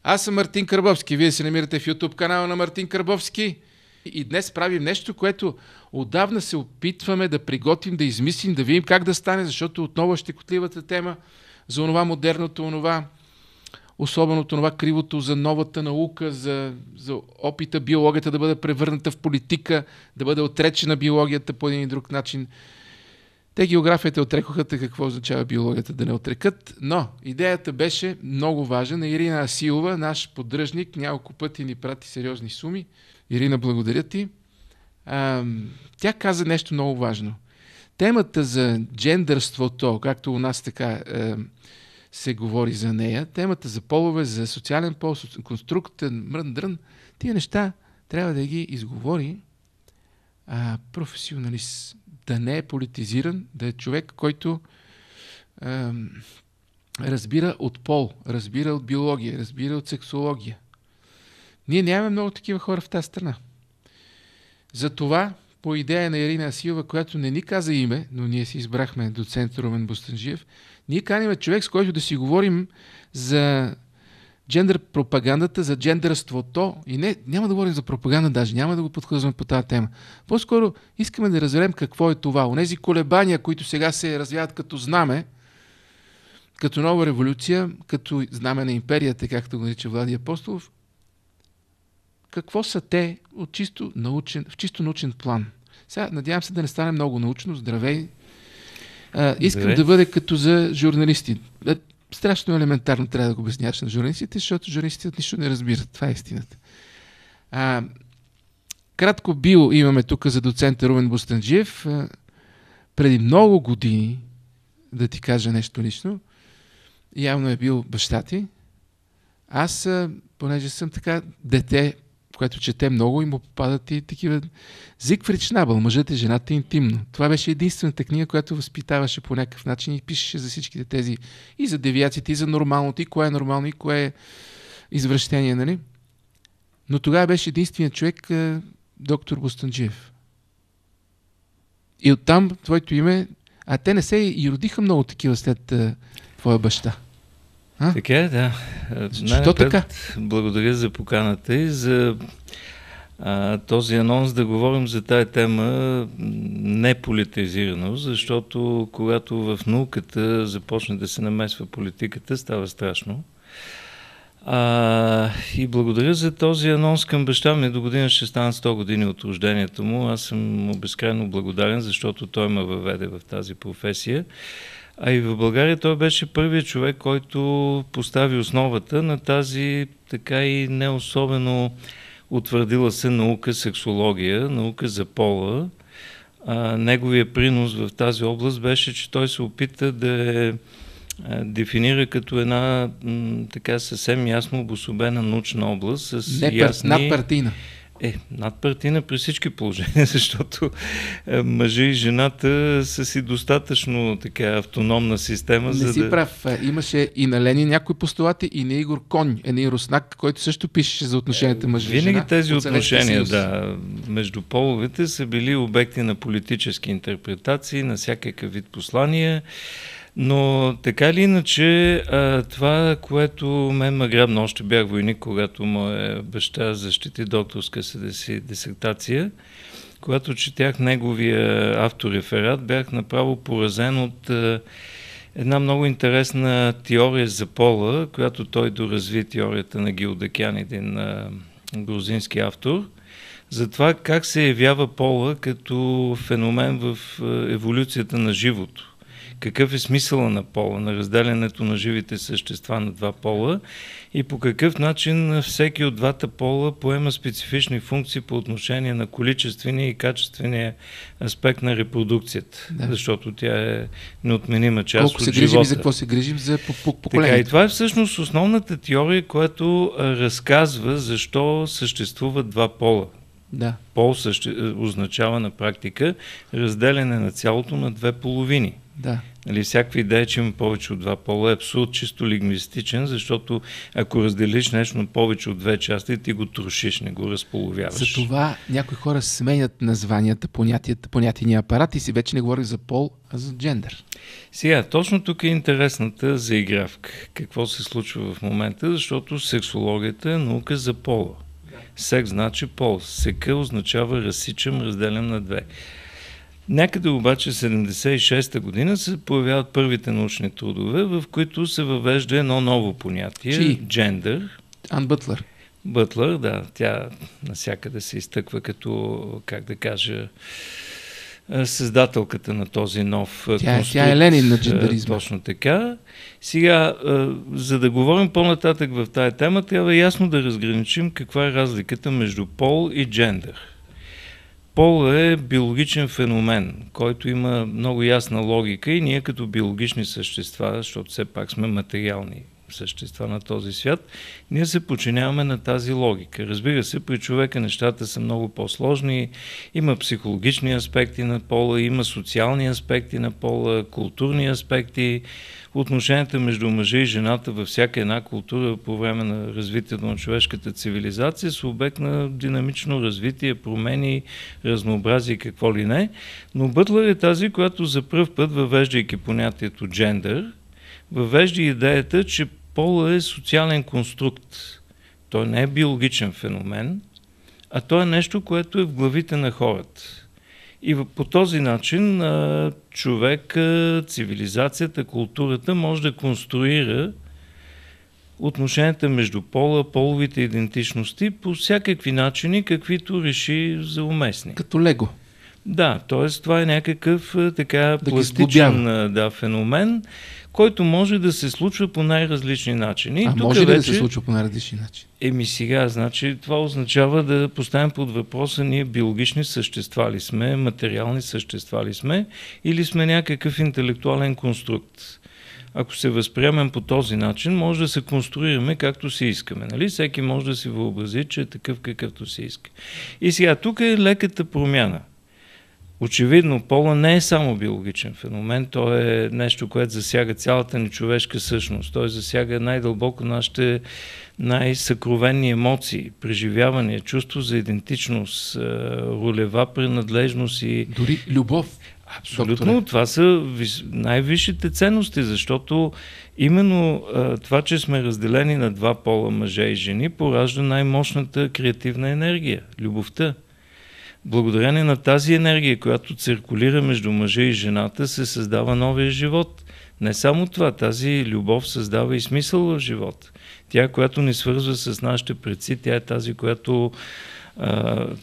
Аз съм Мартин Карбовски. Вие се намирате в YouTube канала на Мартин Карбовски. И днес правим нещо, което отдавна се опитваме да приготвим, да измислим, да видим как да стане, защото отново е щекотливата тема за онова модерното, онова особеното, онова кривото, за новата наука, за опита биологията да бъде превърната в политика, да бъде отречена биологията по един и друг начин. Те географията отрекоха, какво означава биологията да не отрекат, но идеята беше много важна на Ирина Асилова, наш поддръжник, няколко пъти ни прати сериозни суми. Ирина, благодаря ти. Тя каза нещо много важно. Темата за джендърството, както у нас така се говори за нея, темата за полове, за социален пол, конструкта, мрън-дрън, тия неща трябва да ги изговори професионалист. Да не е политизиран, да е човек, който разбира от пол, разбира от биология, разбира от сексология. Ние нямаме много такива хора в тази страна. Затова, по идея на Ирина Асилова, която не ни каза име, но ние си избрахме доцент Румен Бостанджиев, ние каним човек, с който да си говорим за джендър пропагандата, за джендърството. И няма да говорим за пропаганда даже, няма да го подхлъзваме по тази тема. По-скоро искаме да разберем какво е това. Онези колебания, които сега се развяват като знаме, като нова революция, като знаме на империята, както го нарича Влади Апостолов, какво са те в чисто научен план? Сега надявам се да не стане много научно. Здравей! Искам да бъде като за журналисти. Страшно елементарно трябва да го обясняваш на журналистите, защото журналистите нищо не разбират. Това е истината. Кратко био имаме тук за доцента Румен Бостанджиев. Преди много години, да ти кажа нещо лично, явно е бил баща ти. Аз, понеже съм така дете, което чете много и му попадат и такива Зигфрид Шнабъл, мъжът и жената интимно. Това беше единствената книга, която възпитаваше по някакъв начин и пишеше за всичките тези и за девиациите, и за нормалното, и кое е нормално, и кое е извращение, нали? Но тогава беше единственият човек доктор Бостанджиев. И оттам твоето име, те не се и родиха много такива след твоя баща. Така е, да. Защо така? Благодаря за поканата и за този анонс да говорим за тая тема неполитизирано, защото когато в науката започне да се намесва политиката, става страшно. И благодаря за този анонс към баща ми. До година ще станат 100 години от рождението му. Аз съм му безкрайно благодарен, защото той ме въведе в тази професия. А и в България той беше първият човек, който постави основата на тази така и не особено утвърдила се наука сексология, наука за пола. Неговия принос в тази област беше, че той се опита да дефинира като една така съвсем ясно обособена научна област с ясни... Надпартийна. Надпартийна при всички положения, защото мъжа и жената са си достатъчно така автономна система. Не си прав. Имаше и на Ленин някои постулати, и на Игор Конь, един руснак, който също пишеше за отношенията мъж и жена. Винаги тези отношения, между половете са били обекти на политически интерпретации, на всякакъв вид послания. Но така или иначе, това, което мен ме грабна, още бях войник, когато моя баща защити докторска си дисертация, когато четях неговия автореферат, бях направо поразен от една много интересна теория за пола, която той доразви, теорията на Гилдакян, един грузински автор, за това как се явява пола като феномен в еволюцията на живото. Какъв е смисъла на пола, на разделянето на живите същества на два пола и по какъв начин всеки от двата пола поема специфични функции по отношение на количествения и качествения аспект на репродукцията, защото тя е неотменима част от живота. Колко се грижим и за какво се грижим? За поколението. Така, и това е всъщност основната теория, която разказва защо съществуват два пола. Да. Пол означава на практика разделяне на цялото на две половини. Да. Нали, всякаква идея, че има повече от два пола е абсурд, чисто лингвистичен, защото ако разделиш нещо на повече от две части, ти го трошиш, не го разполовяваш. Затова някои хора сменят названията, понятийния апарат и си вече не говори за пол, а за джендър. Сега, точно тук е интересната заигравка. Какво се случва в момента, защото сексологията е наука за пола. Секс значи пол. Сека означава разсичам, разделям на две. Някъде обаче 76-та година се появяват първите научни трудове, в които се въвежда едно ново понятие – джендър. Ан Бътлер. Бътлер, да. Тя насякъде се изтъква като, как да кажа, създателката на този нов конструкт. Тя е Ленин на джендеризма. Точно така. Сега, за да говорим по-нататък в тая тема, трябва ясно да разграничим каква е разликата между пол и джендър. Пол е биологичен феномен, който има много ясна логика и ние като биологични същества, защото все пак сме материални същества на този свят, ние се подчиняваме на тази логика. Разбира се, при човека нещата са много по-сложни, има психологични аспекти на пола, има социални аспекти на пола, културни аспекти. Отношенията между мъжа и жената във всяка една култура по време на развитието на човешката цивилизация са обект на динамично развитие, промени, разнообразие и какво ли не. Но Бътлер е тази, която за пръв път, въвеждайки понятието джендър, въвежда идеята, че пола е социален конструкт. Той не е биологичен феномен, а той е нещо, което е в главите на хората. И по този начин човек, цивилизацията, културата може да конструира отношенията между пола, половите идентичности по всякакви начини, каквито реши за уместни. Като лего. Да, т.е. това е някакъв така пластичен феномен, който може да се случва по най-различни начини. А може ли да се случва по най-различни начини? Сега, значи, това означава да поставим под въпроса ние биологични същества ли сме, материални същества ли сме или сме някакъв интелектуален конструкт. Ако се възприемем по този начин, може да се конструираме както си искаме. Нали? Всеки може да си въобрази, че е такъв какъвто си иска. И сега, тук е леката промяна. Очевидно, пола не е само биологичен феномен, то е нещо, което засяга цялата ни човешка същност. Той засяга най-дълбоко нашите най-съкровенни емоции, преживявания, чувство за идентичност, ролева принадлежност и... Дори любов. Абсолютно, докторе. Това са най-висшите ценности, защото именно това, че сме разделени на два пола, мъже и жени, поражда най-мощната креативна енергия – любовта. Благодарение на тази енергия, която циркулира между мъжа и жената, се създава новия живот. Не само това, тази любов създава и смисъл в живота. Тя, която ни свързва с нашите предци, тя е тази, която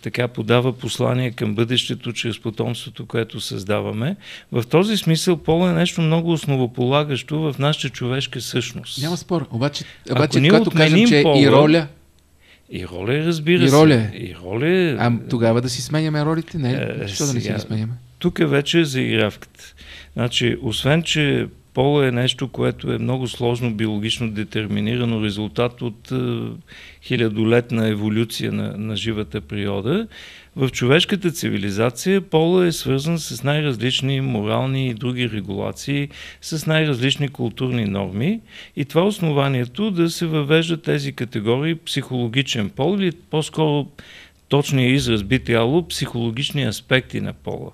така подава послание към бъдещето чрез потомството, което създаваме. В този смисъл пол е нещо много основополагащо в нашата човешка същност. Няма спор. Обаче когато кажем, че пола, и роля... И роля, разбира се. И роля. А тогава да си сменяме ролите? Не, защо да не си ги сменяме? Тук е вече заигравката. Значи, освен, че пола е нещо, което е много сложно биологично детерминирано, резултат от хилядолетна еволюция на живата природа, в човешката цивилизация пола е свързан с най-различни морални и други регулации, с най-различни културни норми и това е основанието да се въвеждат тези категории психологичен пол или по-скоро точният израз би трябвало психологични аспекти на пола.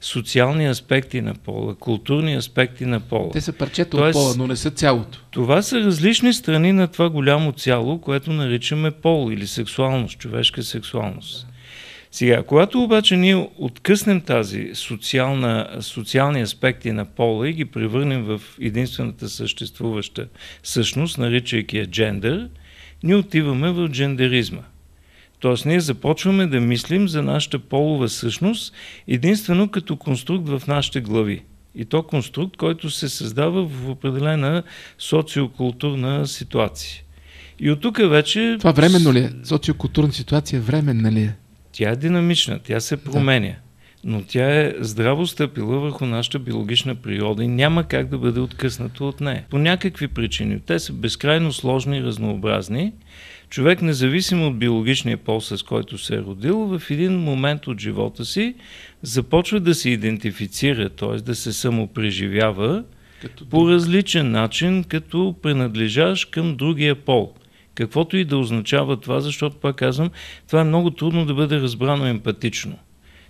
Социални аспекти на пола, културни аспекти на пола. Те са парчета от пола, но не са цялото. Това са различни страни на това голямо цяло, което наричаме пол или сексуалност, човешка сексуалност. Сега, когато обаче ние откъснем тази социални аспекти на пола и ги превърнем в единствената съществуваща същност, наричайки я джендър, ние отиваме в джендеризма. Тоест, ние започваме да мислим за нашата полова същност единствено като конструкт в нашите глави. И то конструкт, който се създава в определена социокултурна ситуация. И от тук вече... Това временно ли е? Социокултурна ситуация временна ли е? Тя е динамична, тя се променя. Да. Но тя е здраво стъпила върху нашата биологична природа и няма как да бъде откъсната от нея. По някакви причини. Те са безкрайно сложни и разнообразни. човек, независимо от биологичния пол, с който се е родил, в един момент от живота си започва да се идентифицира, т.е. да се самопреживява по различен начин, като принадлежаш към другия пол. Каквото и да означава това, защото, пак казвам, това е много трудно да бъде разбрано емпатично.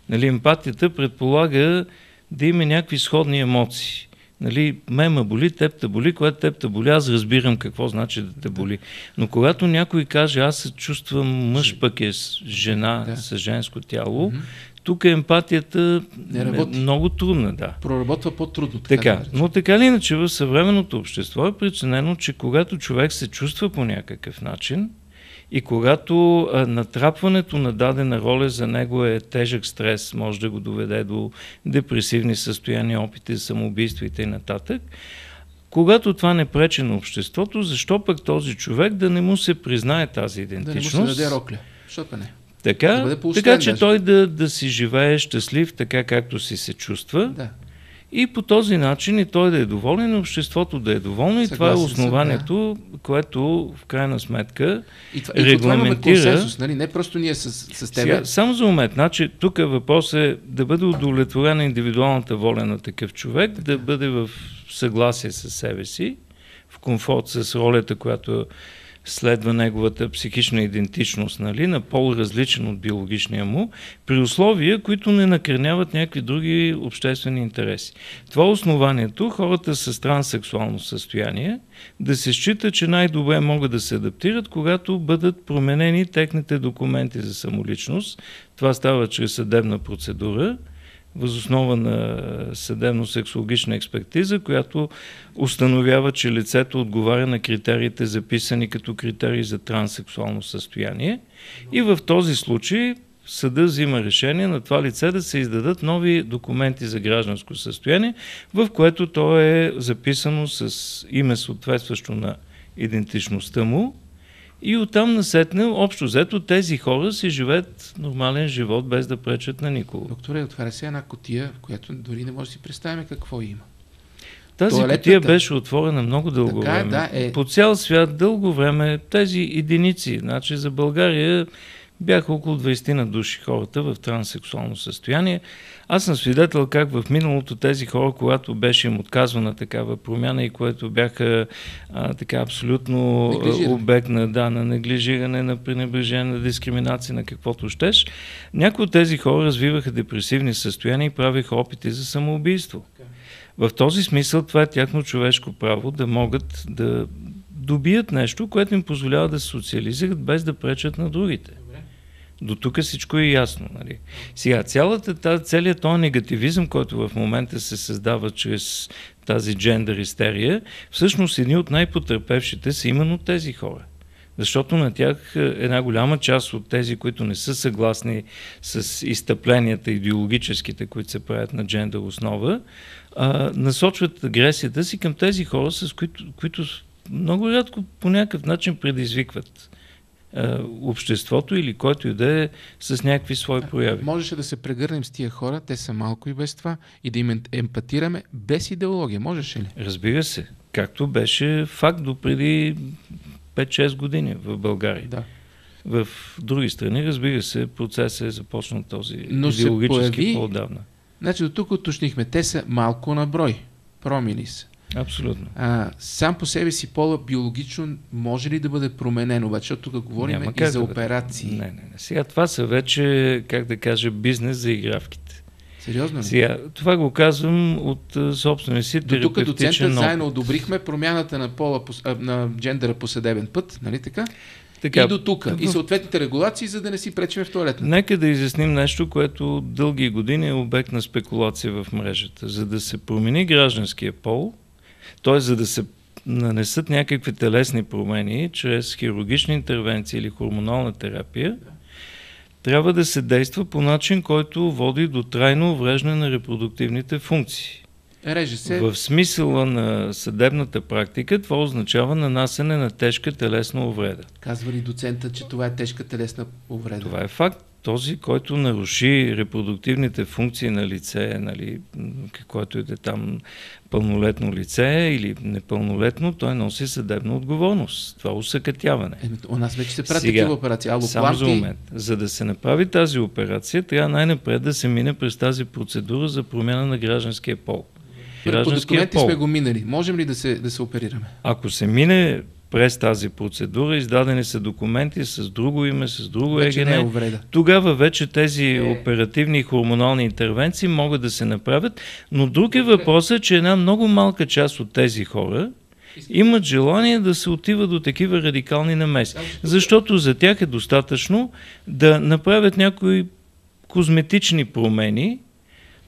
Нали, емпатията предполага да има някакви сходни емоции. Нали, мен ме боли, теб те боли, когато теб те боли, аз разбирам какво значи да те боли. Но когато някой каже, аз се чувствам мъж, пък е жена с женско тяло, тук емпатията е много трудна. Да. Проработва по-трудно. Така, но така или иначе в съвременното общество е преценено, че когато човек се чувства по някакъв начин и когато натрапването на дадена роля за него е тежък стрес, може да го доведе до депресивни състояния, опити за самоубийство и т.н. Когато това не пречи на обществото, защо пък този човек да не му се признае тази идентичност? Да не му се даде рокля. Защо не? Така че той да си живее щастлив, така както си се чувства. Да. И по този начин и той да е доволен, и обществото да е доволно. И това е основанието, което в крайна сметка регламентира... И това консенсус, нали? Не просто ние с тебе. Сега, само за момент, значи, тук въпрос е да бъде удовлетворена индивидуалната воля на такъв човек, да бъде в съгласие с себе си, в комфорт с ролята, която следва неговата психична идентичност, нали, на пол различен от биологичния му, при условия, които не накърняват някакви други обществени интереси. Това е основанието хората с транссексуално състояние да се счита, че най-добре могат да се адаптират, когато бъдат променени техните документи за самоличност. Това става чрез съдебна процедура, въз основа на съдебно-сексологична експертиза, която установява, че лицето отговаря на критериите, записани като критерии за транссексуално състояние. И в този случай съдът взима решение на това лице да се издадат нови документи за гражданско състояние, в което то е записано с име съответстващо на идентичността му. И оттам насетне, общо взето, тези хора си живеят нормален живот, без да пречат на никого. Докторе, отваря се една кутия, в която дори не може да си представим какво има. Тази кутия беше отворена много дълго време. Да, По цял свят дълго време тези единици, значи за България бяха около 20 на души хората в транссексуално състояние. Аз съм свидетел как в миналото тези хора, когато беше им отказвана такава промяна и което бяха така абсолютно обект на неглижиране, на пренебрежение, на дискриминация, на каквото щеш, някои от тези хора развиваха депресивни състояния и правиха опити за самоубийство. В този смисъл това е тяхно човешко право да могат да добият нещо, което им позволява да се социализират без да пречат на другите. До тук всичко е ясно. Нали? Сега, целият този негативизъм, който в момента се създава чрез тази джендър истерия, всъщност едни от най-потърпевшите са именно тези хора. Защото на тях една голяма част от тези, които не са съгласни с изтъпленията идеологическите, които се правят на джендър основа, насочват агресията си към тези хора, с които много рядко по някакъв начин предизвикват обществото или който и да е с някакви свои прояви. Можеше да се прегърнем с тия хора, те са малко и без това, и да им емпатираме без идеология. Можеше ли? Разбира се. Както беше факт до преди 5-6 години в България. Да. В други страни, разбира се, процесът е започнал този идеологически по-отдавна. Значи до тук уточнихме, те са малко на брой. Промили са. Абсолютно. Сам по себе си пола биологично може ли да бъде променен? Обаче тук говорим и за операции. Не. Сега това са вече, как да кажа, бизнес за игравките. Сериозно ли? Сега, това го казвам от собствения си терапевтичен опит. До тук доцента заедно одобрихме промяната на пола, на джендъра по съдебен път, нали така? И до тук. И съответните регулации, за да не си пречим в тоалетната. Нека да изясним нещо, което дълги години е обект на спекулация в мрежата. За да се промени гражданския пол, т.е. за да се нанесат някакви телесни промени чрез хирургични интервенции или хормонална терапия, трябва да се действа по начин, който води до трайно увреждане на репродуктивните функции. Реже се. В смисъла на съдебната практика това означава нанасене на тежка телесна увреда. Казва ли доцента, че това е тежка телесна увреда? Това е факт. този, който наруши репродуктивните функции на лице, нали, каквото е там пълнолетно лице или непълнолетно, той носи съдебна отговорност. Това усъкътяване. У нас вече се правят такива операции. Само за момент. За да се направи тази операция, трябва най-напред да се мине през тази процедура за промяна на гражданския пол. По документи сме го минали. Можем ли да се оперираме? Ако се мине през тази процедура, издадени са документи с друго име, с друго ЕГН, тогава вече тези оперативни и хормонални интервенции могат да се направят, но друг е въпросът, че една много малка част от тези хора имат желание да се отива до такива радикални намеси, защото за тях е достатъчно да направят някои козметични промени,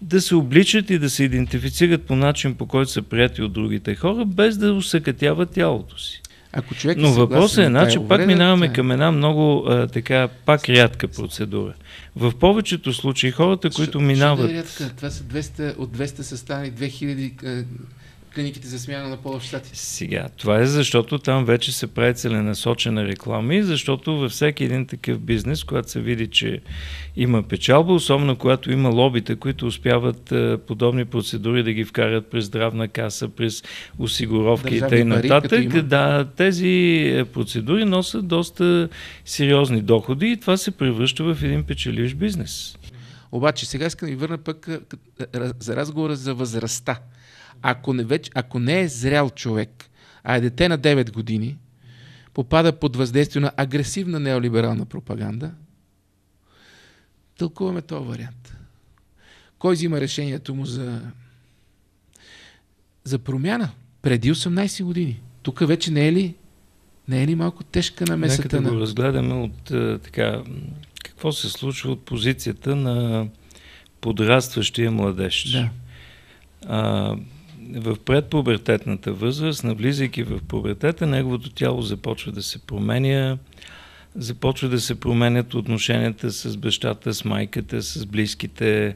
да се обличат и да се идентифицират по начин, по който са приятели от другите хора, без да усъкътяват тялото си. Но въпросът е, че пак минаваме към една много пак рядка процедура. В повечето случаи хората, които минават... Това са 200, от 200 са станали 2000 клиниките за смяна на пола в щатите. Сега, това е защото там вече се прави целенасочена реклама и защото във всеки един такъв бизнес, когато се види, че има печалба, особено когато има лобита, които успяват подобни процедури да ги вкарат през здравна каса, през осигуровки и т.н. Тези процедури носят доста сериозни доходи и това се превръща в един печеливш бизнес. Обаче сега искам да ви върна пък за разговора за възрастта. Ако не е зрял човек, а е дете на 9 години, попада под въздействие на агресивна неолиберална пропаганда, тълкуваме този вариант. Кой взима решението му за промяна? Преди 18 години. Тук вече не е ли малко тежка намесата? Нека да го разгледаме от какво се случва от позицията на подрастващия младеж. Да. В предпубертетната възраст, навлизайки в пубертета, неговото тяло започва да се променя, започва да се променят отношенията с бащата, с майката, с близките.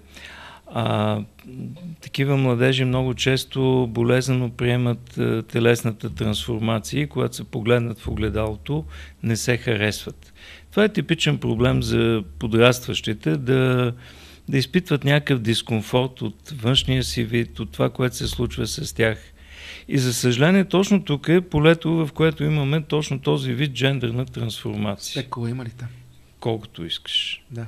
Такива младежи много често болезнено приемат телесната трансформация и когато се погледнат в огледалото, не се харесват. Това е типичен проблем за подрастващите, да изпитват някакъв дискомфорт от външния си вид, от това, което се случва с тях. И за съжаление, точно тук е полето, в което имаме точно този вид джендерна трансформация. Кого има ли там? Колкото искаш. Да.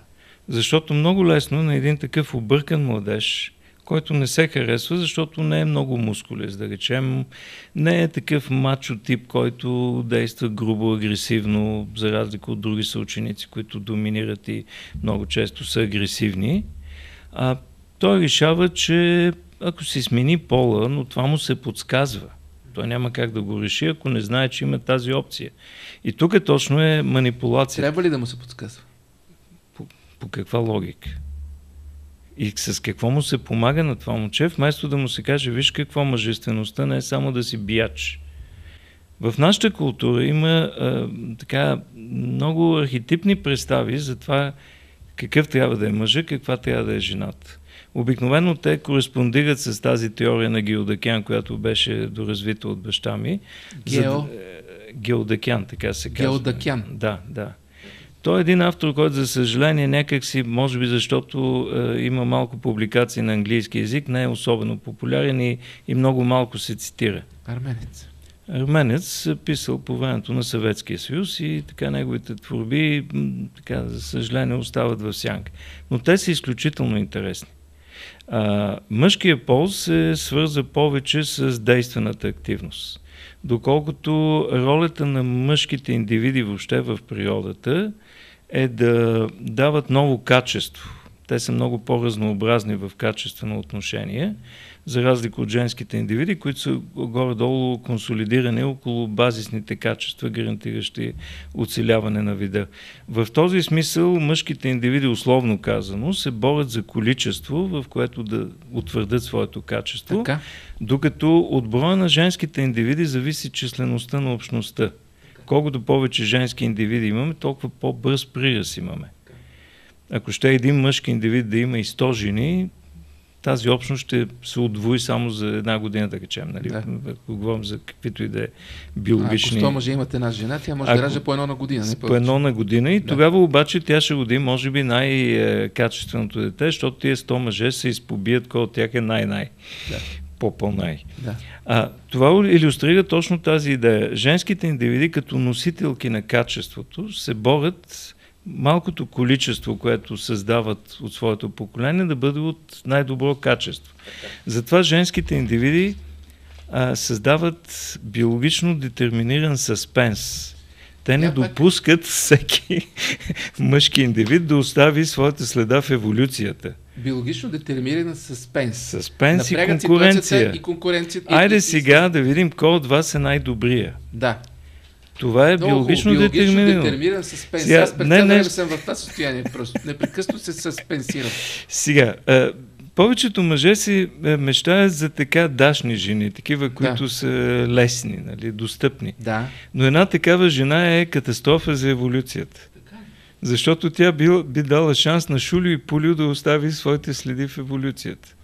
Защото много лесно на един такъв объркан младеж, който не се харесва, защото не е много мускулест, да речем, не е такъв мачо тип, който действа грубо, агресивно, за разлика от други съученици, които доминират и много често са агресивни. Той решава, че ако си смени пола, но това му се подсказва. Той няма как да го реши, ако не знае, че има тази опция. И тук точно е манипулация. Трябва ли да му се подсказва? По каква логика? И с какво му се помага на това момче, вместо да му се каже, виж какво мъжествеността не е само да си бияч. В нашата култура има много архетипни представи за това какъв трябва да е мъжа, каква трябва да е жената. Обикновено те кореспондират с тази теория на Геодекян, която беше доразвита от баща ми. Геодекян, така се казва. Геодекян. Да. Той е един автор, който за съжаление някак си, може би защото има малко публикации на английски език, не е особено популярен и много малко се цитира. Арменец писал по времето на Съветския съюз и така неговите творби, за съжаление, остават в сянка. Но те са изключително интересни. Мъжкият пол се свърза повече с действената активност. Доколкото ролята на мъжките индивиди въобще в природата е да дават ново качество. Те са много по-разнообразни в качествено отношение, за разлика от женските индивиди, които са горе-долу консолидирани около базисните качества, гарантиращи оцеляване на вида. В този смисъл мъжките индивиди, условно казано, се борят за количество, в което да утвърдят своето качество, докато от броя на женските индивиди зависи числеността на общността. Колкото повече женски индивиди имаме, толкова по-бърз приръст имаме. Ако ще един мъжки индивид да има и 100 жени, тази общност ще се удвои само за една година, да речем. Нали? Да. Ако говорим за каквито и да е биологични... Ако 100 мъже имат една жена, тя може да ражда по едно на година. Не по едно на година и тогава обаче тя ще роди, може би, най-качественото дете, защото тия 100 мъже се изпобият, кой от тях е най-най. Да. По-най. Да. Това илюстрира точно тази идея. Женските индивиди като носителки на качеството се борят малкото количество, което създават от своето поколение, да бъде от най-добро качество. Затова женските индивиди създават биологично детерминиран съспенс. Те не допускат всеки мъжки индивид да остави своята следа в еволюцията. Биологично детерминиран съспенс. Съспенс и конкуренция. Айде сега да видим кой от вас е най-добрия. Да. Това е биологично детерминиран съспенс. Сега, аз пред съм в това състояние просто. Непрекъснато се съспенсирам. Сега, повечето мъже си мечтаят за така дашни жени, такива, които са лесни, нали, достъпни. Да. Но една такава жена е катастрофа за еволюцията. Защото тя би дала шанс на Шулю и Пулю да остави своите следи в еволюцията.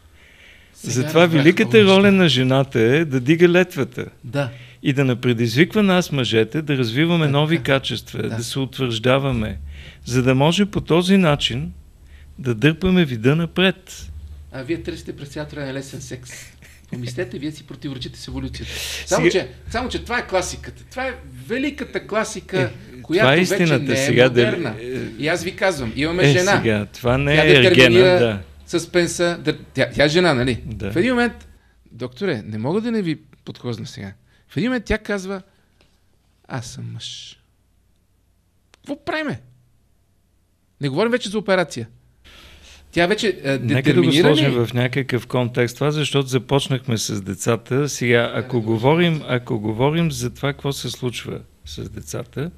Затова великата роля на жената е да дига летвата. Да. И да предизвиква нас, мъжете, да развиваме нови качества, да се утвърждаваме, за да може по този начин да дърпаме вида напред. А вие търсите през цялото време лесен секс. Помислете, вие си противоречите с еволюцията. Само, че това е класиката. Това е великата класика, която вече не е модерна. И аз ви казвам, имаме жена. Сега, това не е ергена, да. Съспенса. Тя е жена, нали? Да. В един момент, докторе, не мога да не ви подхозна сега. В един момент тя казва, аз съм мъж. Какво правиме? Не говорим вече за операция. Тя вече детерминира. Нека да го сложим в някакъв контекст това, защото започнахме с децата. Сега, ако говорим за това, какво се случва с децата,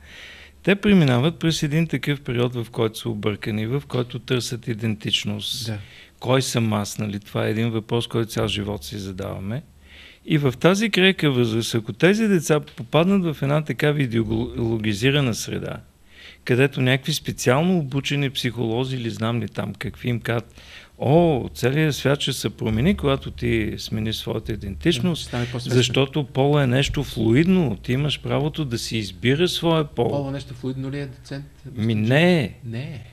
те преминават през един такъв период, в който са объркани, в който търсят идентичност. Да. Кой съм аз? Нали? Това е един въпрос, който цял живот си задаваме. И в тази крехка възраст, ако тези деца попаднат в една такава идеологизирана среда, където някакви специално обучени психолози или знам ли там какви им казват, целият свят ще се промени, когато ти смени своята идентичност, защото пола е нещо флуидно, ти имаш правото да си избираш своя пол. Пола нещо флуидно ли е, доцент? Не.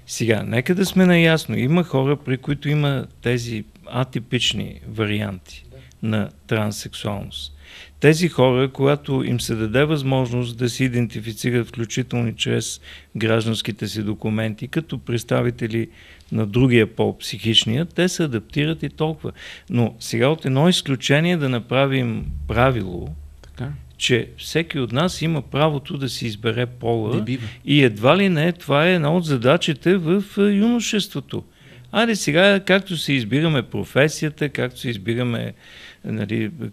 Сега, нека да сме наясно. Има хора, при които има тези атипични варианти на транссексуалност. Тези хора, когато им се даде възможност да се идентифицират, включително чрез гражданските си документи, като представители на другия пол, психичния, те се адаптират и толкова. Но сега от едно изключение да направим правило, че всеки от нас има правото да си избере пола и едва ли не, това е една от задачите в юношеството. Айде сега, както се избираме професията, както се избираме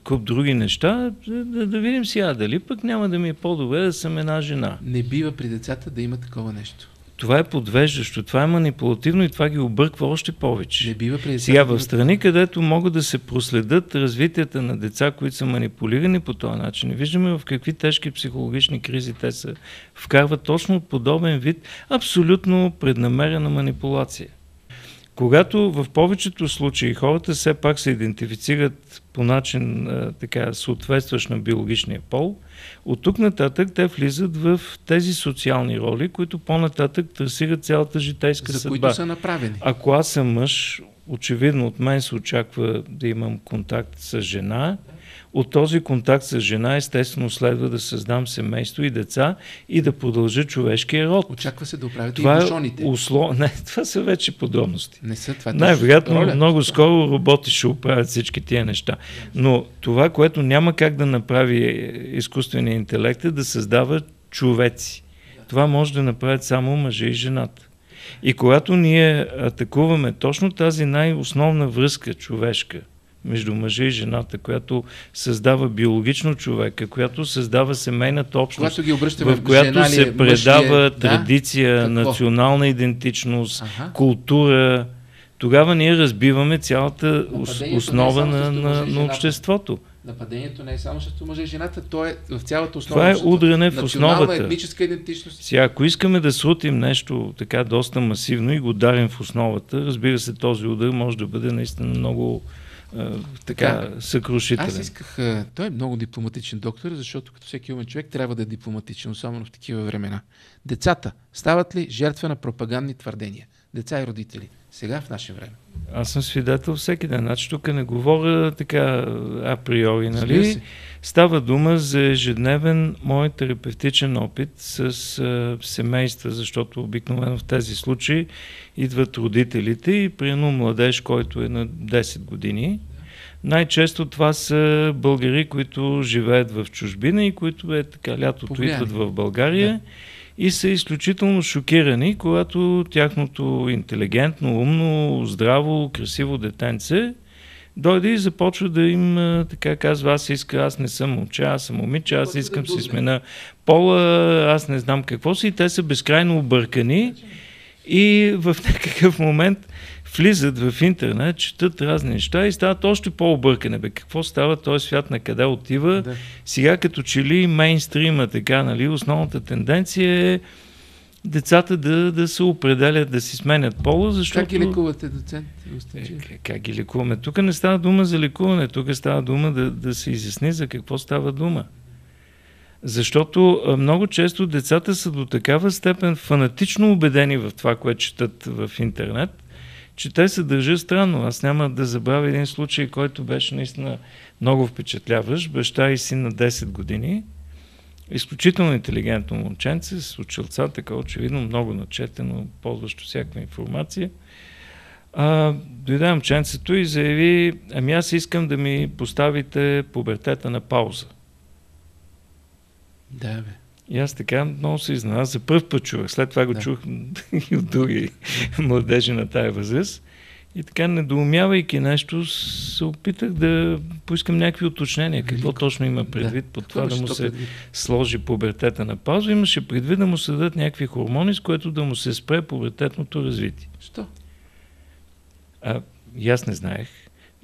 куп други неща, да видим сега дали пък няма да ми е по-добре да съм една жена. Не бива при децата да има такова нещо. Това е подвеждащо, това е манипулативно и това ги обърква още повече. Не бива при децата. Сега в страни, където могат да се проследят развитията на деца, които са манипулирани по този начин, виждаме в какви тежки психологични кризи те се вкарват точно от подобен вид абсолютно преднамерена манипулация. Когато в повечето случаи хората все пак се идентифицират по начин съответстващ на биологичния пол, от тук нататък те влизат в тези социални роли, които по-нататък трасират цялата житейска съдба. За които са направени. Ако аз съм мъж, очевидно от мен се очаква да имам контакт с жена. От този контакт с жена естествено следва да създам семейство и деца и да продължа човешкия род. Очаква се да оправите и бушоните. Не, това са вече подробности. Не са, това най-вероятно много скоро роботи ще оправят всички тия неща. Но това, което няма как да направи изкуственият интелект, е да създава човеци. Това може да направят само мъжа и жената. И когато ние атакуваме точно тази най-основна връзка човешка между мъжа и жената, която създава биологично човека, която създава семейната общност, в която се предава традиция, национална идентичност, култура, тогава ние разбиваме цялата основа на обществото. Нападението не е само срещу мъжа и жената, то е в цялата основа. Това е удране в основата. Национална етническа идентичност. Сега, ако искаме да срутим нещо така доста масивно и го дарим в основата, разбира се, този удар може да бъде наистина много така съкрушителен. Аз исках... Той е много дипломатичен доктор, защото като всеки умен човек трябва да е дипломатичен, особено в такива времена. Децата стават ли жертва на пропагандни твърдения? Деца и родители. Сега в наше време. Аз съм свидетел всеки ден. Значи тук не говоря така априори, нали? Става дума за ежедневен мой терапевтичен опит с семейства, защото обикновено в тези случаи идват родителите и примерно младеж, който е на 10 години. Най-често това са българи, които живеят в чужбина и които така лятото идват в България. И са изключително шокирани, когато тяхното интелигентно, умно, здраво, красиво детенце дойде и започва да им така казва: аз не съм момче, аз съм момиче, аз искам си смена пола, аз не знам какво си. И те са безкрайно объркани и в някакъв момент влизат в интернет, четат разни неща и стават още по-объркани. Какво става този свят, на къде отива? Да. Сега като че ли мейнстрима, така, нали, основната тенденция е децата да се определят, да си сменят пола, защото... Как ги лекувате, доцент? Как ги лекуваме? Тук не става дума за лекуване, тук става дума да се изясни за какво става дума. Защото много често децата са до такава степен фанатично убедени в това, което четат в интернет, че те се държат странно. Аз няма да забравя един случай, който беше наистина много впечатляващ. Баща и син на 10 години, изключително интелигентно момченце, с училца, така очевидно много начетено, ползващо всякаква информация. Дойде момченцето и заяви: ами аз искам да ми поставите пубертета на пауза. Да, бе. И аз така много се изненадах. За пръв път чувах. След това го чух и от други младежи на тая възраст. И така, недоумявайки нещо, се опитах да поискам някакви уточнения. Какво точно има предвид под това да му се сложи пубертета на пауза. Имаше предвид да му се дадат някакви хормони, с което да му се спре пубертетното развитие. Що? И аз не знаех.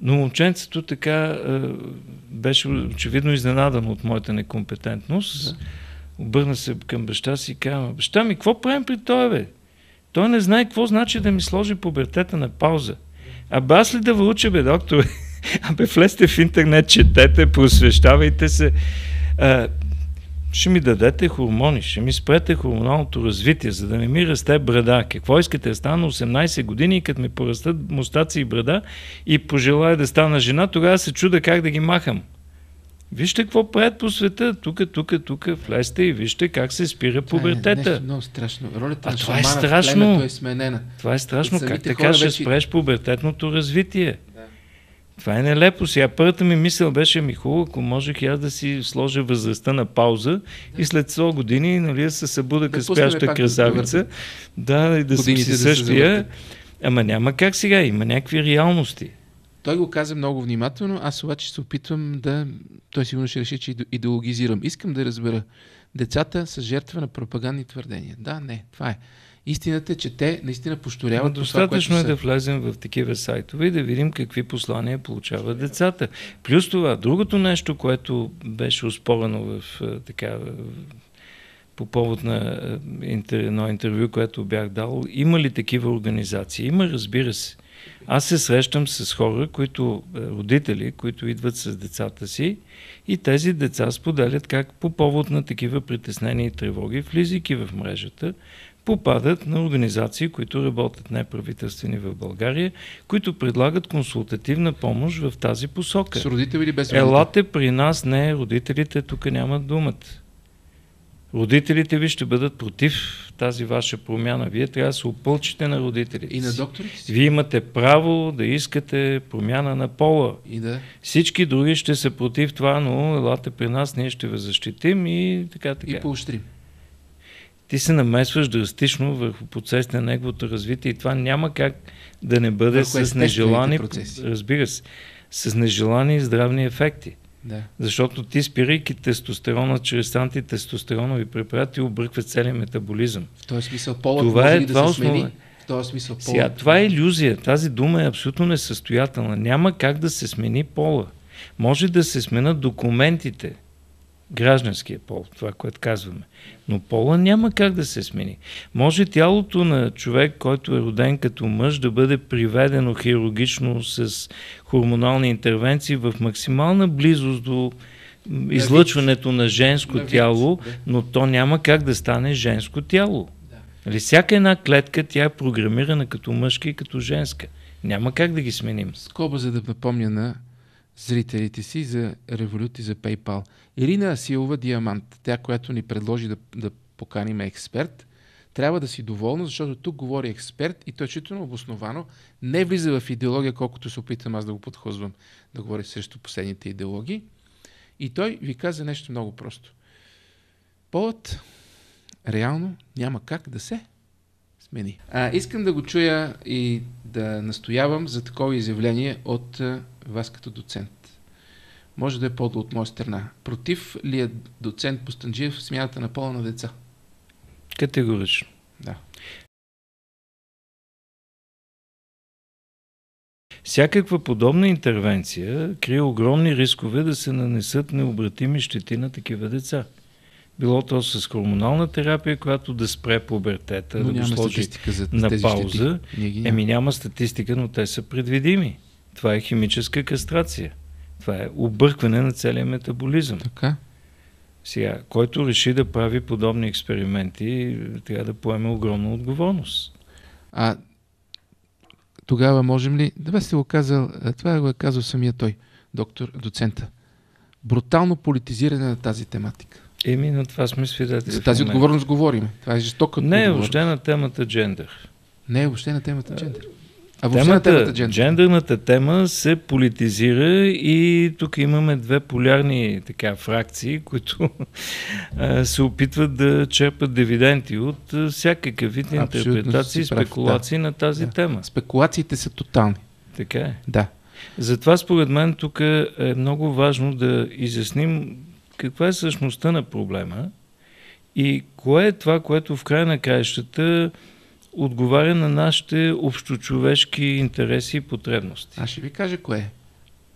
Но момченцето така беше очевидно изненадано от моята некомпетентност. Да. Обърна се към баща си и казва: баща ми, какво правим при той, бе? Той не знае какво значи да ми сложи пубертета на пауза. Аз ли да въуча, бе, доктор? Влезте в интернет, четете, просвещавайте се. Ще ми дадете хормони, ще ми спрете хормоналното развитие, за да не ми расте брада. Какво искате да стана на 18 години и като ми порастат мустаци и брада и пожелая да стана жена, тогава се чуда как да ги махам. Вижте какво правят по света. Тук, влезте и вижте как се спира пубертета. Това е нещо много страшно. Ролята на шамана в племето е сменена. Това е страшно. Как така ще спреш пубертетното развитие? Да. Това е нелепо. Сега първата ми мисъл беше: хубаво, ако можех аз да си сложа възрастта на пауза и след 100 години, нали, да се събуда като спяща красавица. Да, и да си същия. Ама няма как сега. Има някакви реалности. Той го каза много внимателно, аз обаче се опитвам да... Той сигурно ще реши, че идеологизирам. Искам да разбера. Децата са жертва на пропагандни твърдения. Да, не, това е. Истината е, че те наистина пошторяват по това, достатъчно е да влезем в такива сайтове и да видим какви послания получават децата. Плюс това, другото нещо, което беше оспорено по повод на едно интервю, което бях дал, има ли такива организации? Има, разбира се. Аз се срещам с хора, родители, които идват с децата си и тези деца споделят как по повод на такива притеснения и тревоги, влизайки в мрежата, попадат на организации, които работят неправителствени в България, които предлагат консултативна помощ в тази посока. С родители или без родители? Елате при нас, не, родителите тук нямат думата. Родителите ви ще бъдат против тази ваша промяна. Вие трябва да се опълчите на родителите. И на докторите си. Вие имате право да искате промяна на пола. Всички други ще са против това, но елате при нас, ние ще ви защитим и така. И поощрим. Ти се намесваш драстично върху процес на неговото развитие и това няма как да не бъде с нежелани процеси. Разбира се, с нежелани здравни ефекти. Да. Защото ти, спирайки тестостерона чрез антитестостеронови препарати, объркват целият метаболизъм. В този смисъл полът може ли да се смени? В този смисъл полът... Сега, това е илюзия. Тази дума е абсолютно несъстоятелна. Няма как да се смени пола. Може да се сменят документите, гражданския пол, това, което казваме. Но пола няма как да се смени. Може тялото на човек, който е роден като мъж, да бъде приведено хирургично с хормонални интервенции в максимална близост до излъчването на женско тяло, но то няма как да стане женско тяло. Всяка една клетка, тя е програмирана като мъжка и като женска. Няма как да ги сменим. Скоба, за да напомня на зрителите си за Revolut и за PayPal. Ирина Асилова, Диамант, тя, която ни предложи да поканим експерт, трябва да си доволна, защото тук говори експерт и той считано обосновано не влиза в идеология, колкото се опитам аз да го подхлъзвам, да говоря срещу последните идеологии. И той ви каза нещо много просто. Полът реално няма как да се смени. Искам да го чуя и да настоявам за такова изявление от вас като доцент. Може да е подло от моя страна. Против ли е доцент Бостанджиев в смяната на пола на деца? Категорично. Да. Всякаква подобна интервенция крие огромни рискове да се нанесат необратими щети на такива деца. Било то с хормонална терапия, която да спре пубертета, но да го сложи на пауза. Няма статистика, но те са предвидими. Това е химическа кастрация. Това е объркване на целия метаболизъм. Така. Сега, който реши да прави подобни експерименти, трябва да поеме огромна отговорност. Тогава можем ли... Да сте го казал, това го е казал самия той, доцента. Брутално политизиране на тази тематика. На това сме свидетели. За тази отговорност говорим. Това е жестока отговорност. Не е въобще на темата джендър. Не е въобще на темата джендър. Джендърната тема се политизира и тук имаме две полярни фракции, които се опитват да черпат дивиденти от всякакъв вид интерпретации и спекулации на тази тема. Спекулациите са тотални. Така е. Да. Затова според мен тук е много важно да изясним каква е същността на проблема и кое е това, което в края на краищата отговаря на нашите общочовешки интереси и потребности. Аз ще ви кажа кое е.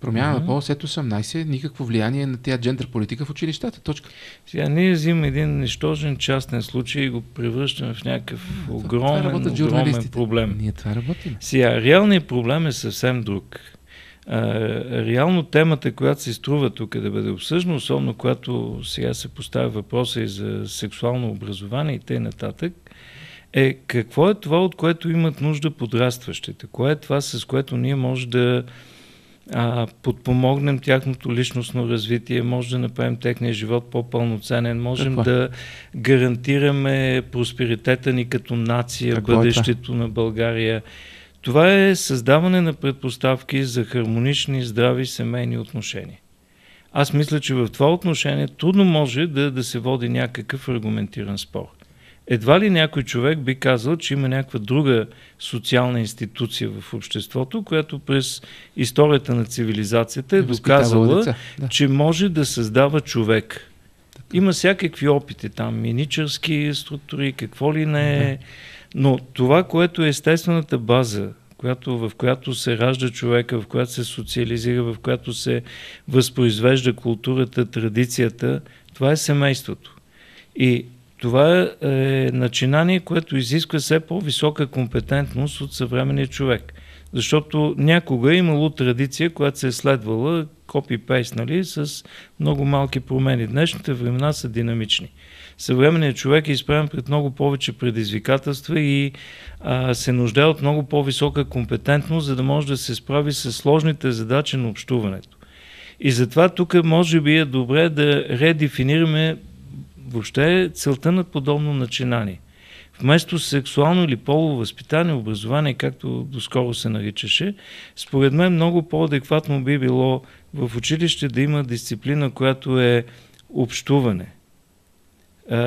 Промяна на пола след 18, никакво влияние на тя джендър политика в училищата. Точка. Сега ние взимаме един нищожен частен случай и го превръщаме в някакъв огромен проблем. Ние това работим. Сега, реалният проблем е съвсем друг. Реално темата, която се струва тук да бъде обсъждана, особено когато сега се поставя въпроса и за сексуално образование и т.н., е какво е това, от което имат нужда подрастващите? Кое е това, с което ние може да подпомогнем тяхното личностно развитие, може да направим техния живот по-пълноценен, можем да гарантираме просперитета ни като нация, бъдещето на България. Това е създаване на предпоставки за хармонични, здрави семейни отношения. Аз мисля, че в това отношение трудно може да се води някакъв аргументиран спор. Едва ли някой човек би казал, че има някаква друга социална институция в обществото, която през историята на цивилизацията е доказала, че може да създава човек. Има всякакви опити там, миничърски структури, какво ли не е. Но това, което е естествената база, в която се ражда човека, в която се социализира, в която се възпроизвежда културата, традицията, това е семейството. И това е начинание, което изисква все по-висока компетентност от съвременния човек. Защото някога е имало традиция, която се е следвала копи-пейст, с много малки промени. Днешните времена са динамични. Съвременният човек е изправен пред много повече предизвикателства и се нуждае от много по-висока компетентност, за да може да се справи с сложните задачи на общуването. И затова тук може би е добре да редефинираме въобще целта на подобно начинание. Вместо сексуално или полово възпитание, образование, както доскоро се наричаше, според мен много по-адекватно би било в училище да има дисциплина, която е общуване,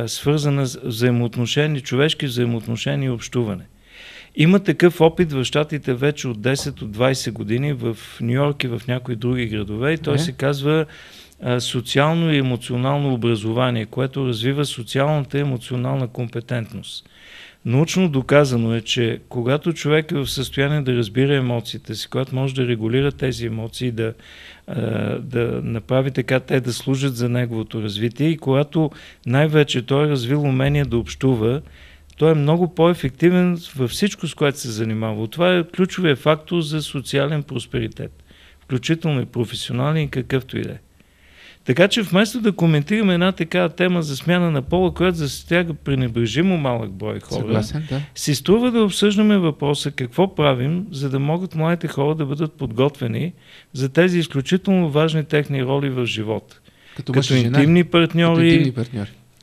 свързана с взаимоотношения, човешки взаимоотношения и общуване. Има такъв опит в щатите вече от 10 от 20 години в Нью-Йорк и в някои други градове и той се казва социално и емоционално образование, което развива социалната и емоционална компетентност. Научно доказано е, че когато човек е в състояние да разбира емоциите си, когато може да регулира тези емоции, да направи така те да служат за неговото развитие и когато най-вече той е развил умение да общува, той е много по-ефективен във всичко, с което се занимава. Това е ключовият фактор за социален просперитет, включително и професионален и какъвто и да е. Така че вместо да коментираме една такава тема за смяна на пола, която засяга пренебрежимо малък брой хора, Съгласен, да. си струва да обсъждаме въпроса какво правим, за да могат младите хора да бъдат подготвени за тези изключително важни техни роли в живота. Като интимни партньори,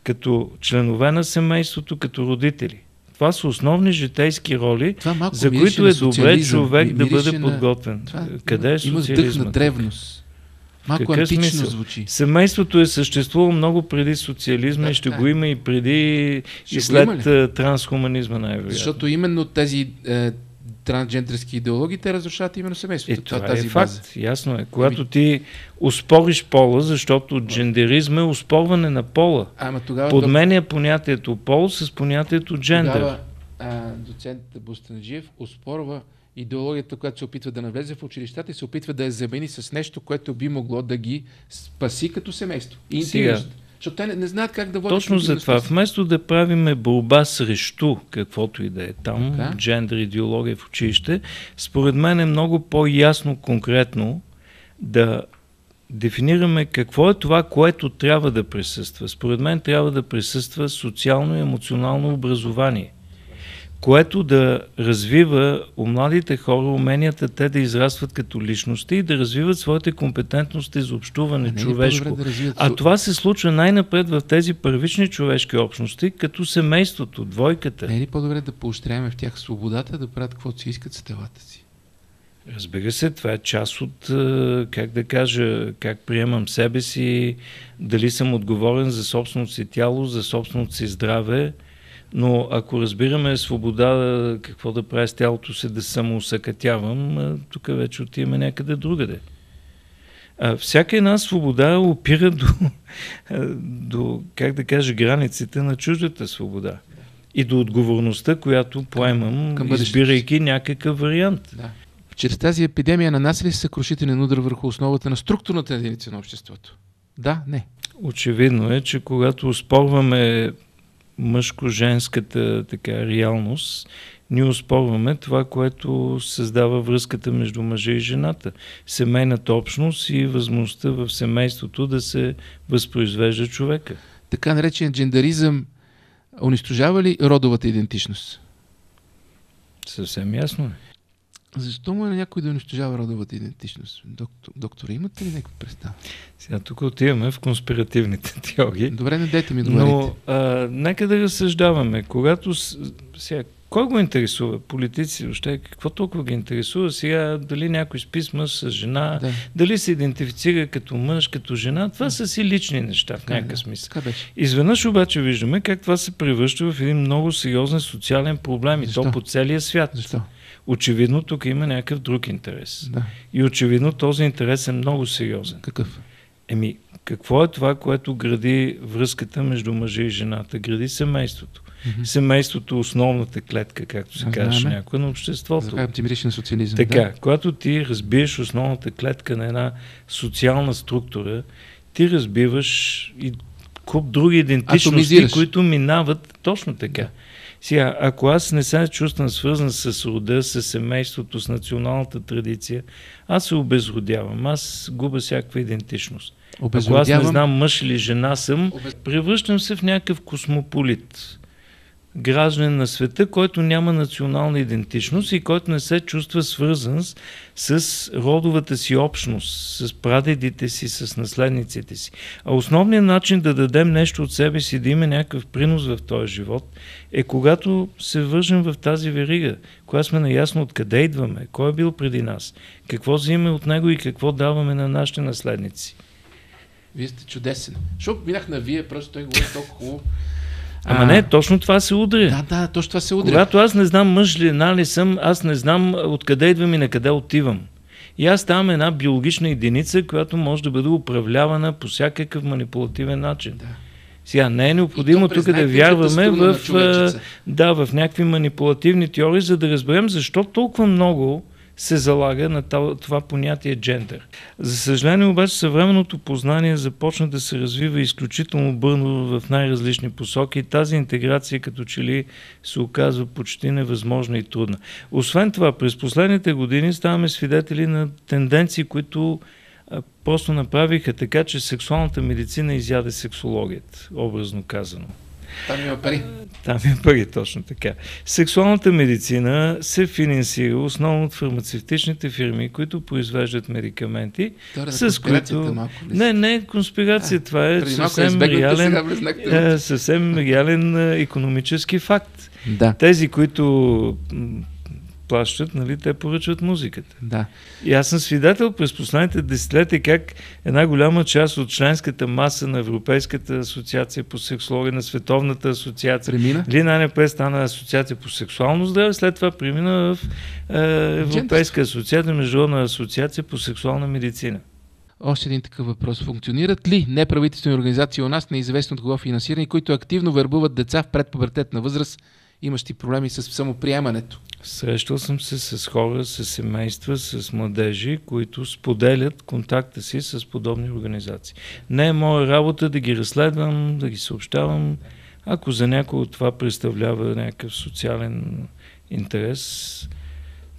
като членове на семейството, като родители. Това са основни житейски роли, за които е добре човек да бъде подготвен. Къде е социализмът? Има вдъх на древност. Малко антично звучи. Семейството е съществувало много преди социализма и ще го има и преди и след трансхуманизма най-вероятно. Защото именно тези трансджендерски идеологии те разрушават именно семейството. Това е факт, ясно е. Когато ти оспориш пола, защото джендеризма е оспорване на пола. Подменя понятието пол с понятието джендер. Тогава доцент Бостанджиев оспорва идеологията, която се опитва да навлезе в училищата и се опитва да я замени с нещо, което би могло да ги спаси като семейство. И интимност. Защото те не знаят как да водят. Точно за това. Вместо да правиме борба срещу каквото и да е там, джендър идеология в училище, според мен е много по-ясно, конкретно да дефинираме какво е това, което трябва да присъства. Според мен трябва да присъства социално и емоционално образование, което да развива у младите хора уменията те да израстват като личности и да развиват своите компетентности за общуване човешко. Това се случва най-напред в тези първични човешки общности, като семейството, двойката. Не е ли по-добре да поощряваме в тях свободата да правят каквото си искат с телата си? Разбира се, това е част от, как да кажа, как приемам себе си, дали съм отговорен за собственото си тяло, за собственото си здраве. Но ако разбираме свобода, какво да правя с тялото си, да самоусъкътявам, тук вече отиваме някъде другаде. Всяка една свобода опира до, как да кажа, границите на чуждата свобода. И до отговорността, която поемам, избирайки някакъв вариант. Да. Чрез тази епидемия нанася ли се съкрушителен удар върху основата на структурната единица на обществото? Да, не. Очевидно е, че когато оспорваме мъжко-женската реалност, ние оспорваме това, което създава връзката между мъжа и жената. Семейната общност и възможността в семейството да се възпроизвежда човека. Така наречен джендаризъм унищожава ли родовата идентичност? Съвсем ясно е. Защо му е на някой да унищожава родовата идентичност? Доктор, имате ли някаква представа? Сега тук отиваме в конспиративните теории. Добре, не дайте ми говорите. Но нека да разсъждаваме. Когато сега, кой го интересува? Политици, въобще, какво толкова ги интересува? Сега дали някой спи с мъж, с жена, дали се идентифицира като мъж, като жена, това са си лични неща в някакъв смисъл. Изведнъж обаче виждаме как това се превръща в един много сериозен социален проблем и то по целия свят. Защо? Очевидно тук има някакъв друг интерес. Да. И очевидно този интерес е много сериозен. Какъв? Какво е това, което гради връзката между мъжа и жената? Гради семейството. Семейството, основната клетка, както се казва някой на обществото. Така ти мириш на социализъм. Така, когато ти разбиеш основната клетка на една социална структура, ти разбиваш и куп други идентичности, които минават точно така. Сега, ако аз не се чувствам свързан с рода, с семейството, с националната традиция, аз се обезродявам, аз губя всякаква идентичност. Ако аз не знам мъж или жена съм, превръщам се в някакъв космополит. Гражданин на света, който няма национална идентичност и който не се чувства свързан с родовата си общност, с прадедите си, с наследниците си. А основният начин да дадем нещо от себе си, да има някакъв принос в този живот, е когато се вържем в тази верига, когато сме наясно откъде идваме, кой е бил преди нас, какво взимаме от него и какво даваме на нашите наследници. Вие сте чудесен. Защото минах на вие, просто той говори толкова хубаво. Ама не, точно това се удря. Да, точно това се удря. Когато аз не знам мъж ли, ли съм, аз не знам откъде идвам и на къде отивам. И аз ставам една биологична единица, която може да бъде управлявана по всякакъв манипулативен начин. Да. Сега не е необходимо тук да вярваме в някакви манипулативни теории, за да разберем защо толкова много се залага на това понятие джендър. За съжаление обаче съвременното познание започна да се развива изключително бързо в най-различни посоки и тази интеграция като че ли се оказва почти невъзможна и трудна. Освен това, през последните години ставаме свидетели на тенденции, които просто направиха така, че сексуалната медицина изяде сексологията, образно казано. Там има пари. Там има пари, точно така. Сексуалната медицина се финансира основно от фармацевтичните фирми, които произвеждат медикаменти, с които... Не е конспирация, това е съвсем реален икономически факт. Да. Тези, които плащат, нали, те поръчват музиката. Да. И аз съм свидетел през последните десетилетия как една голяма част от членската маса на Европейската асоциация по сексология, на Световната асоциация, или най-напред стана асоциация по сексуално здраве, след това премина в Европейска асоциация, Международна асоциация по сексуална медицина. Още един такъв въпрос. Функционират ли неправителствени организации у нас, неизвестно от кого финансирани, които активно вербуват деца в предпубертетна възраст, имащи проблеми с самоприемането? Срещал съм се с хора, с семейства, с младежи, които споделят контакта си с подобни организации. Не е моя работа да ги разследвам, да ги съобщавам. Ако за някой от това представлява някакъв социален интерес,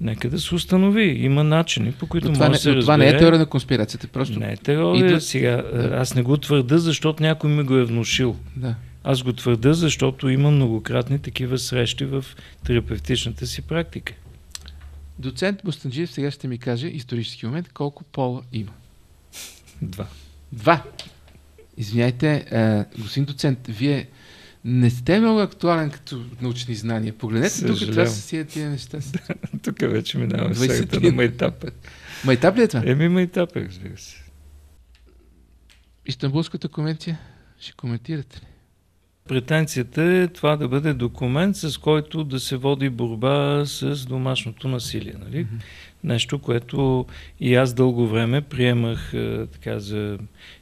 нека да се установи. Има начини, по които може да се разбере. Това не е теория на конспирацията. Просто не е теория. Сега, аз не го твърда, защото някой ми го е внушил. Да. Аз го твърда, защото има многократни такива срещи в терапевтичната си практика. Доцент Бостанджиев сега ще ми каже исторически момент колко пола има. 2. Извиняйте, господин доцент, вие не сте много актуален като научни знания. Погледнете тук, това са си тия неща. Тук вече минаваме сагата на майтапа. Майтап ли е това? Майтапа, разбира се. Истанбулската конвенция ще коментирате ли? Претенцията е това да бъде документ, с който да се води борба с домашното насилие. Нали? Mm-hmm. Нещо, което и аз дълго време приемах така за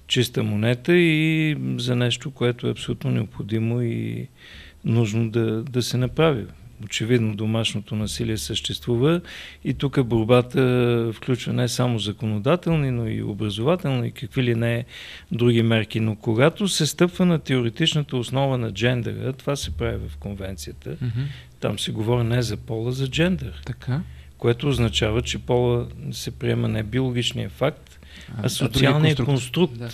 чиста монета и за нещо, което е абсолютно необходимо и нужно да се направи. Очевидно домашното насилие съществува и тук борбата включва не само законодателни, но и образователни, и какви ли не други мерки. Но когато се стъпва на теоретичната основа на джендъра, това се прави в конвенцията, там се говори не за пола, за джендър. Така. Което означава, че пола се приема не биологичния факт, а социалния конструкт. Да.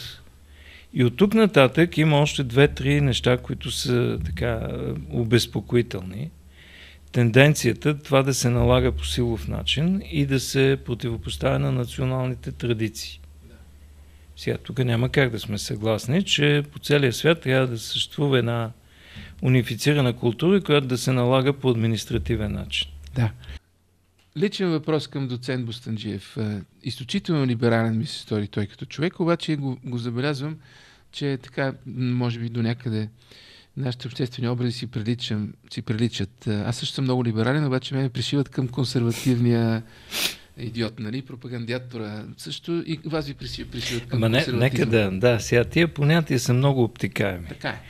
И от тук нататък има още 2-3 неща, които са така обезпокоителни. Тенденцията това да се налага по силов начин и да се противопоставя на националните традиции. Сега тук няма как да сме съгласни, че по целия свят трябва да съществува една унифицирана култура, която да се налага по административен начин. Да. Личен въпрос към доцент Бостанджиев. Изключително либерален ми се стори той като човек, обаче го забелязвам, че така, може би до някъде нашите обществени образи си приличат. Аз също съм много либерален, обаче ме пришиват към консервативния идиот, нали, пропагандиатора. Също и вас ви пришиват към консервативния. Нека сега тия понятия са много обтекаеми. Така е.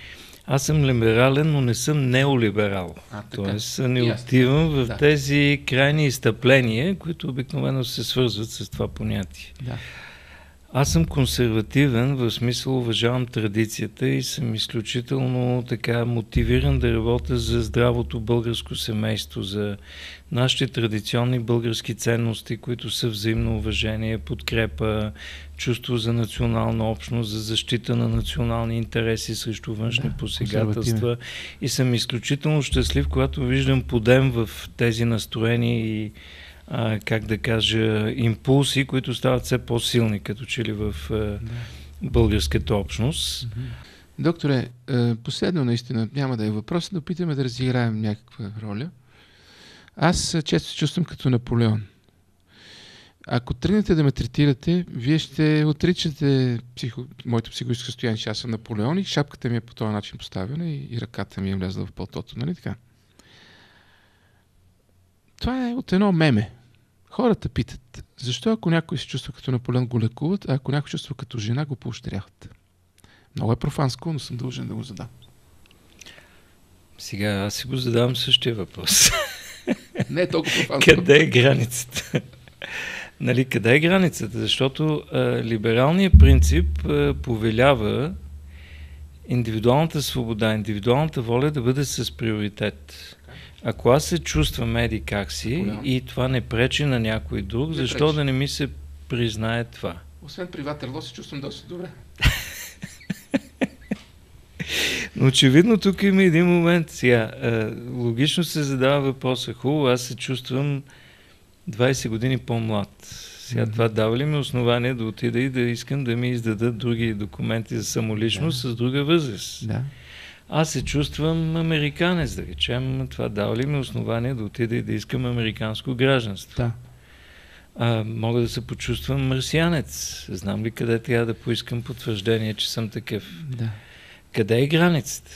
Аз съм либерален, но не съм неолиберал. Тоест не отивам в тези крайни изстъпления, които обикновено се свързват с това понятие. Да. Аз съм консервативен, в смисъл уважавам традицията и съм изключително така мотивиран да работя за здравото българско семейство, за нашите традиционни български ценности, които са взаимно уважение, подкрепа, чувство за национална общност, за защита на национални интереси срещу външни посегателства. И съм изключително щастлив, когато виждам подем в тези настроения и как да кажа, импулси, които стават все по-силни, като че ли в българската общност. Докторе, последно наистина няма да е въпрос, но питаме да разиграем някаква роля. Аз често се чувствам като Наполеон. Ако тръгнете да ме третирате, вие ще отричате моето психологическо състояние, че аз съм Наполеон и шапката ми е по този начин поставена и ръката ми е влязла в пълтото, нали така? Това е от едно меме. Хората питат, защо ако някой се чувства като Наполеон го лекуват, а ако някой чувства като жена го поощряват. Много е профанско, но съм дължен да го задам. Сега аз си го задавам същия въпрос. Не е толкова профанско. Къде е границата? Нали, къде е границата? Защото либералният принцип повелява индивидуалната свобода, индивидуалната воля да бъде с приоритет. Ако аз се чувствам еди как си и това не пречи на някой друг, защо да не ми се признае това? Освен при Ватерло се чувствам доста добре. Но очевидно тук има един момент. Сега, логично се задава въпроса. Хубаво, аз се чувствам 20 години по-млад. Сега това дава ли ми основание да отида и да искам да ми издадат други документи за самоличност с друга възраст? Да. Аз се чувствам американец, да речем. Това дава ли ми основание да отида и да искам американско гражданство? Да. Мога да се почувствам марсианец. Знам ли къде трябва да поискам потвърждение, че съм такъв? Да. Къде е границата?